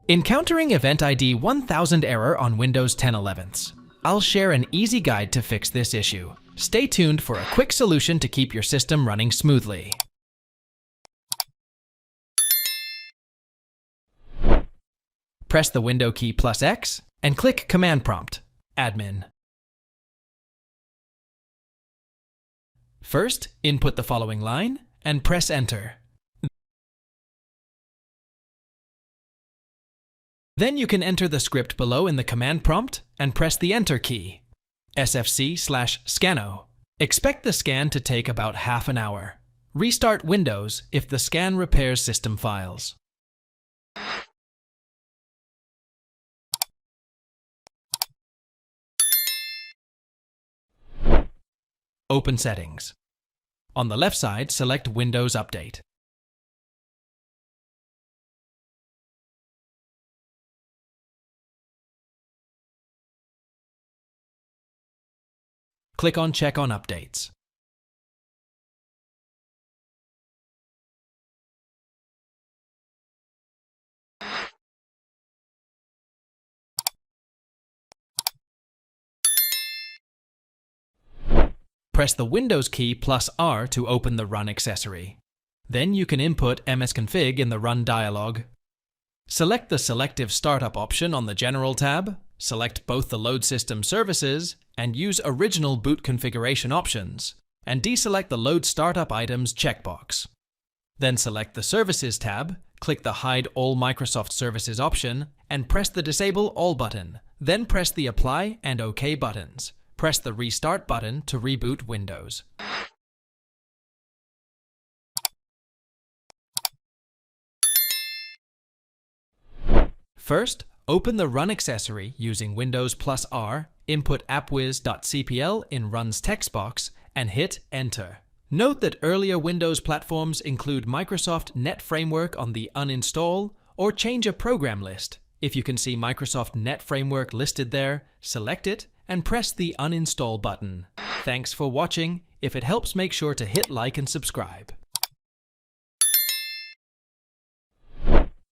Encountering Event ID 1000 error on Windows 10 11s. I'll share an easy guide to fix this issue. Stay tuned for a quick solution to keep your system running smoothly. Press the Window key +X and click Command Prompt, Admin. First, input the following line and press Enter. Then you can enter the script below in the command prompt and press the Enter key. SFC/Scano. Expect the scan to take about half an hour. Restart Windows if the scan repairs system files. Open Settings. On the left side, select Windows Update. Click on Check on Updates. Press the Windows key +R to open the Run accessory. Then you can input msconfig in the Run dialog. Select the Selective Startup option on the General tab, select both the Load System Services and use Original Boot Configuration options, and deselect the Load Startup Items checkbox. Then select the Services tab, click the Hide All Microsoft Services option, and press the Disable All button. Then press the Apply and OK buttons. Press the Restart button to reboot Windows. First, open the Run accessory using Windows +R, input appwiz.cpl in Run's text box, and hit Enter. Note that earlier Windows platforms include Microsoft Net Framework on the Uninstall or Change a Program list. If you can see Microsoft Net Framework listed there, select it and press the Uninstall button. Thanks for watching. If it helps, make sure to hit like and subscribe.